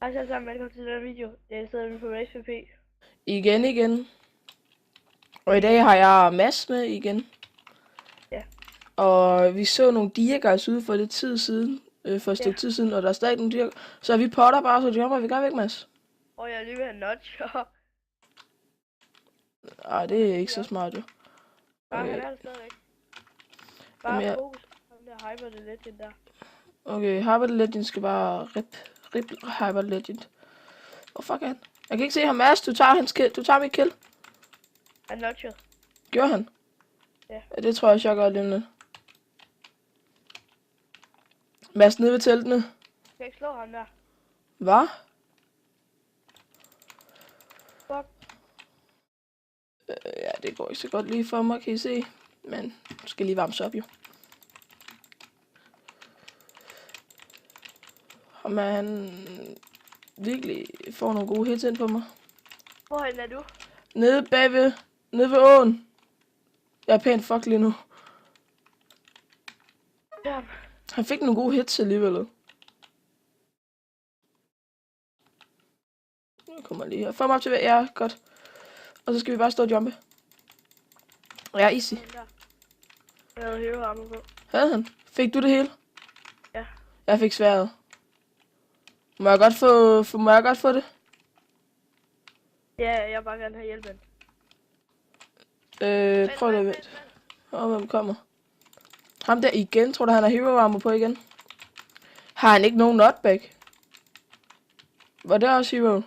Hej så alle sammen, velkommen til den video. Jeg sidder vi på RacePP. Igen. Og i dag har jeg Mads med igen. Ja. Og vi så nogle diaguys ude for lidt tid siden. For et stykke tid siden, og der er stadig nogle diaguys. Så vi potter bare, så jumper vi gerne væk, Mads. Og jeg er lige ved at notch. Ej, det er ikke så smart, jo. Bare han er der stadigvæk. Bare fokus på den der Hyper the Legend der. Okay, Hyper the Legend skal bare rip Hyper the Legend. Hvor fuck er han? Jeg kan ikke se ham, Mads. Du tager hans kill. Du tager mit kill. Han notchede. Gjorde han? Ja. Det tror jeg gør lige lidt. Mads, nede ved teltene. Jeg kan ikke slå ham der. Hvad? Fuck. Ja, det går ikke så godt lige for mig, kan I se. Men du skal lige varmes op, jo. Og man virkelig får nogle gode hits ind på mig. Hvorhen er du? Nede ved åen. Jeg er pænt fuck lige nu. Ja. Han fik nogle gode hits alligevel. Nu kommer lige her. Få mig op til ja, godt. Og så skal vi bare stå og jumpe. Ja, easy. Jeg havde hero armor på. Havde han? Fik du det hele? Ja. Jeg fik sværet. Må jeg godt få det? Ja, jeg vil bare gerne have hjælpen. Prøv det at vente. Hvem kommer? Ham der igen. Tror du, han har hero armor på igen? Har han ikke nogen knockback? Var det også hero?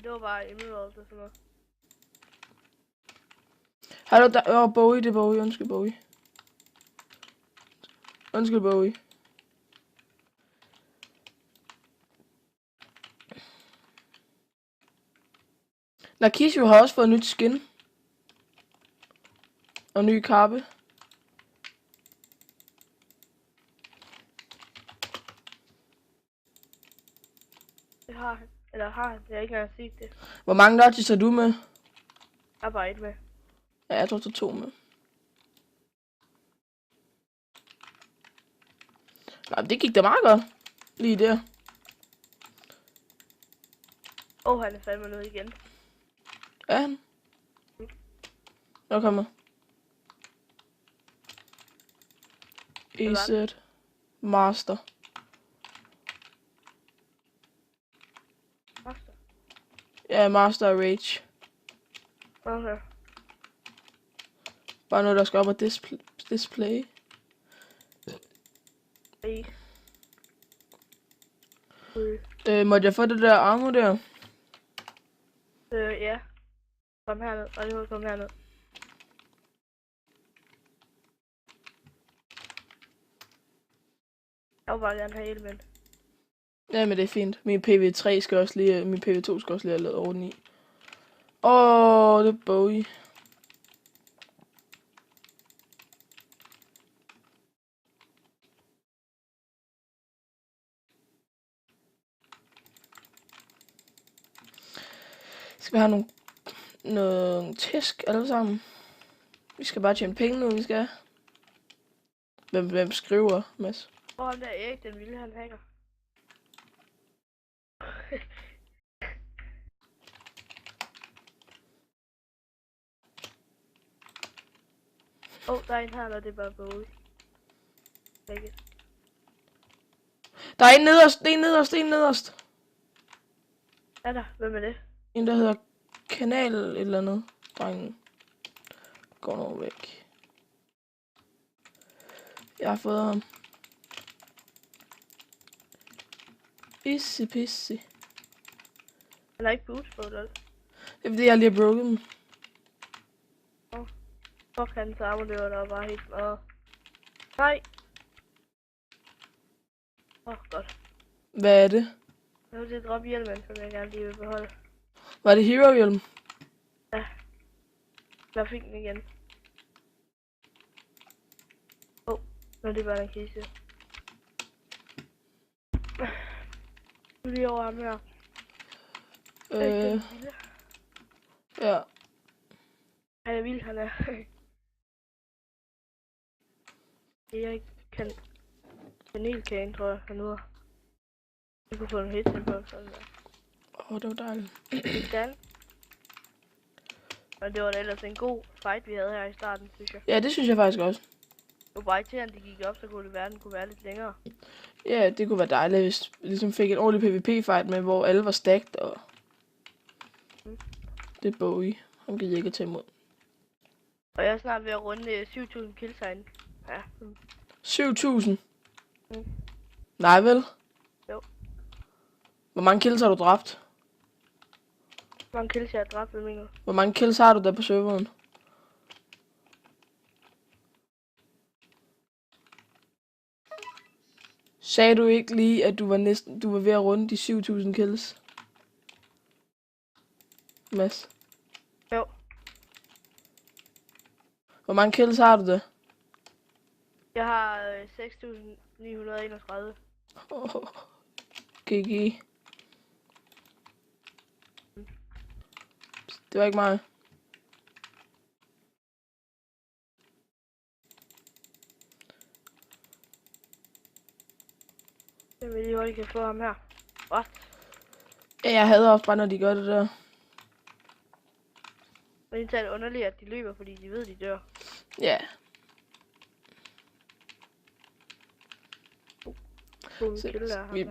Det var bare emerald og sådan noget. Hallo, der... Bowie, det er Bowie. Undskyld, Bowie. Undskyld, Bowie. Nakishu har også fået nyt skin. Og ny kappe. Det har han. Eller har han. Jeg har ikke engang set det. Hvor mange notches har du med? Jeg har bare et med. Ja, jeg tror, du 2 med. Nej, det gik da meget godt. Lige der. Han er fandme nede igen. Ja, han. Jeg kommer. EZ. Master. Master? Ja, Master og Rage. Okay. Bare noget, der skal op og display. Måtte jeg få det der armor der? Ja. Kom herned. Kom herned. Jeg vil bare gerne have hjælpen. Ja, men det er fint. Min PV2 skal også lige have lavet orden i. Det er Bowie. Skal vi have nogle tæsk alle sammen? Vi skal bare tjene penge nu, vi skal. Hvem skriver, Mads? Ham der Erik, den vilde, han hacker. Der er en her, og det er bare Bowie. Begge. Der er en nederst. Er der? Hvem er det? En, der hedder Kanal eller andet. Drengen. Går nu væk. Jeg har fået ham. Easy pissy. Han har ikke boost på det. Det er fordi, jeg lige har broken dem. Fuck, hans armor, det var der bare helt meget. Nej! Godt. Hvad er det? Jeg vil til at droppe hjelmen, som jeg gerne lige vil beholde. Var det hero hjelm? Ja. Jeg fik den igen. Nu er det bare en kiste. Nu er lige over ham her. Ja. Han er vild, han er. Erik kan kanelkagen, tror jeg, han hedder. Vi kunne få en hit på sådan der. Det var dejligt. Sådan. Og det var da ellers en god fight, vi havde her i starten, synes jeg. Ja, det synes jeg faktisk også. Det var bare irriterende, de gik op, så kunne det være, den kunne være lidt længere. Ja, det kunne være dejligt, hvis vi ligesom fik en ordentlig PvP-fight med, hvor alle var stacked, og det er Bowie. Han gider ikke at tage imod. Og jeg er snart ved at runde 7.000 kills herinde. Ja. 7.000? Mm. Nej vel? Jo. Hvor mange kills har du dræbt? Hvor mange kills jeg har dræbt, hvad mener du? Hvor mange kills har du der på serveren? Sagde du ikke lige, at du var ved at runde de 7.000 kills? Mads? Jo. Hvor mange kills har du der? Jeg har 6.931. GG. Det var ikke meget. Jeg vil lige hurtigt kan få ham her. What? Ja, jeg hader også bare, når de gør det der. Og det er det underligt, at de løber, fordi de ved, de dør. Ja.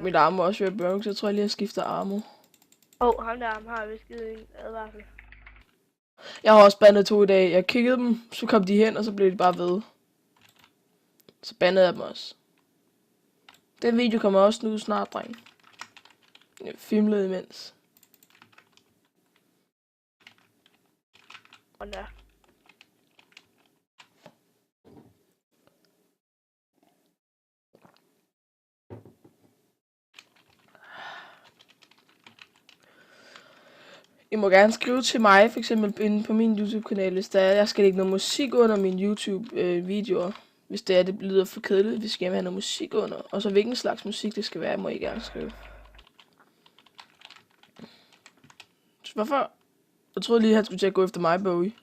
Mit arm var også ved at broke, så jeg tror jeg lige, jeg skifter armor. Ham der arm har jeg vist givet en advarsel. Jeg har også bandet 2 i dag. Jeg kiggede dem, så kom de hen, og så blev de bare ved. Så bandede jeg dem også. Den video kommer også nu snart, dreng. Jeg filmede imens. Og der. I må gerne skrive til mig, for eksempel inde på min YouTube-kanal, hvis der er. Jeg skal lægge noget musik under mine YouTube-videoer. Hvis det lyder for kedeligt, hvis jeg vil have noget musik under. Og så hvilken slags musik det skal være, må I gerne skrive. Hvorfor? Jeg troede lige, han skulle til at gå efter mig, Bowie.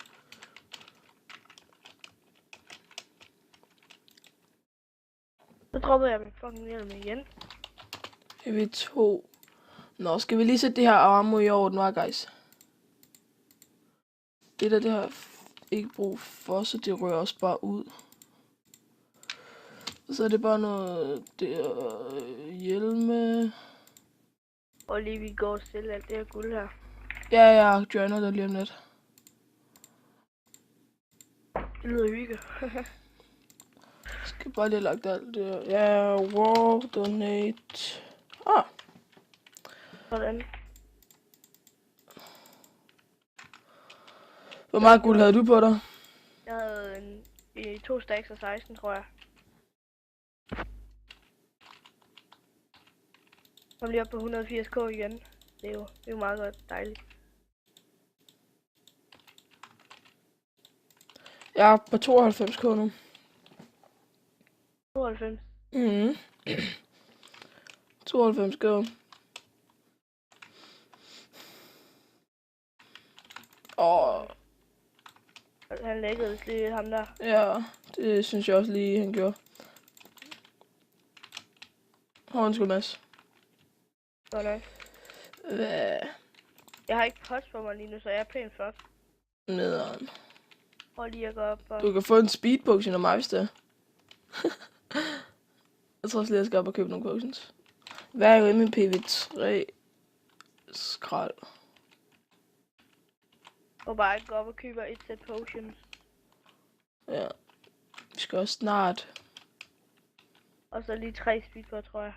Så droppede jeg min fucking hjelm igen. Jeg vil 2. Nå, skal vi lige sætte det her armor i orden, nu, guys? Det har ikke brug for, så det rører også bare ud. Så er det bare noget der hjelme. Og lige vi går stille alt det her guld her. Ja, jeg joiner der lige om lidt. Det lyder hygge. Jeg skal bare lige have lagt alt det her. Ja, wow, donate. Sådan. Hvor meget guld havde du på dig? Jeg havde 2 stacks af 16, tror jeg. Kom lige op på 180k igen. Det er jo meget godt dejligt. Jeg er på 92k nu. 92. 92k. Han læggede lige ham der. Ja, det synes jeg også lige, han gjorde. Undskyld, Mads. Godt nok. Hvad? Jeg har ikke post på mig lige nu, så jeg er pænt flot. Nederen. Prøv lige at gå op og... Du kan få en speed potion af mig, hvis det er. Jeg tror også lige, jeg skal op og købe nogle potions. Hvad er jo min PV3 skrald? Og bare gå op og købe et sæt potions. Ja. Vi skal også snart. Og så lige 3 speed på, tror jeg.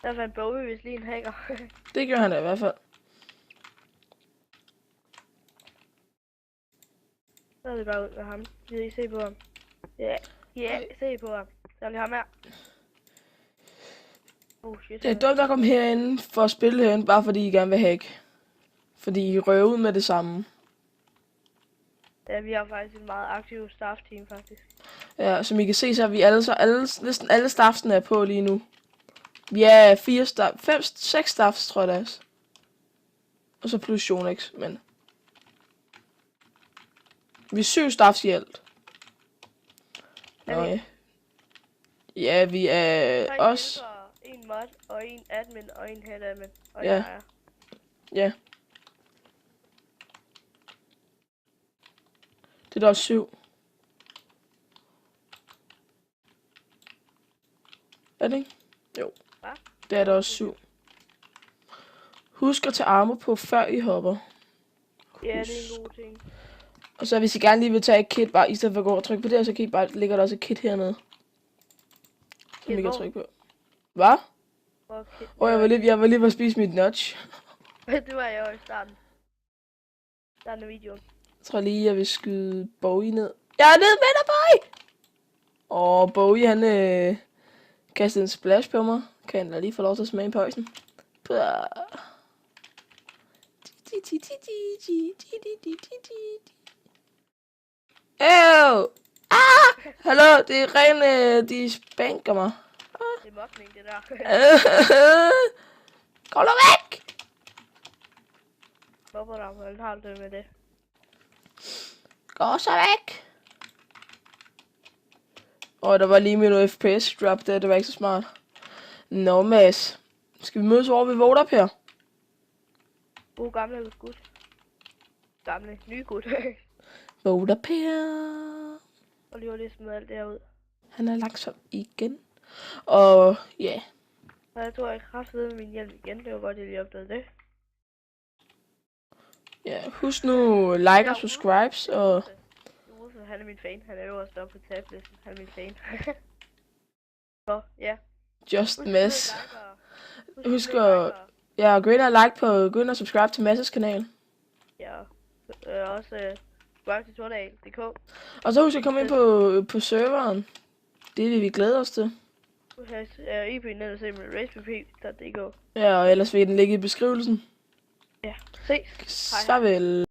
Der var en Bowie, hvis lige en hacker. Det gør han da i hvert fald. Så er det bare ud med ham. Gider I se på ham? Ja, se på ham. Så er det ham her. Shit. Det er dumt at komme herinde for at spille herinde, bare fordi I gerne vil hack. Fordi I røver ud med det samme. Ja, vi har faktisk en meget aktiv staff team, faktisk. Ja, som I kan se, så er vi næsten alle staffsene er på lige nu. Vi er 6 staffs, tror jeg det er. Og så plus Jonex, men... Vi er 7 staffs i alt. Nå ja. Ja, vi er også... En mod bot, og en admin, og en head admin, og Ja. en ejer. Ja. Det er der også 7. Er det ikke? Jo. Hvad? Det er der også 7. Husk at tage armor på, før I hopper. Ja, det er en god ting. Og så hvis I gerne lige vil tage et kit, bare i stedet for at gå og trykke på det, så kan I bare, ligger der også et kit hernede. Som I kan trykke på. Hvad? Okay. Jeg var lige ved at spise mit nudge. Det var jeg jo i starten. Starten af videoen. Jeg tror lige, jeg vil skyde Bowie ned. Jeg er nede med dig, Bowie! Og Bowie, han kastede en splash på mig. Kan jeg da lige få lov til at smage en pøjsen? Ew! Ah! Hallo, det er ren, de spanker mig. Det er mobning, det der. Kom nu væk! Hvorfor der vel har det med det? Gå så væk! Der var lige med noget FPS drop der, det var ikke så smart. Nå, Mads. Skal vi mødes over ved Vote Up her? Gamle eller gut? Gamle, nye gut. Vote Up her. Og lige det smider alt det her ud. Han er langsom igen. Og ja. Og jeg tror, jeg kraftede min hjelm igen. Det var godt, jeg lige opdagede det. Ja, husk nu like og subscribes og... Han er min fan. Han er jo også oppe på tablisten. Han er min fan. Så, ja. Just Mess. Husk at... Ja, gå ind og like på... Gå ind og subscribe til Masses kanal. Ja. Også subscribe til Tornal.dk. Og så husk at komme ind på serveren. Det vil vi glæde os til. IP'en ned og se med raspberry.dk. Ja, og ellers vil den ligge i beskrivelsen. Ja, ses. Farvel.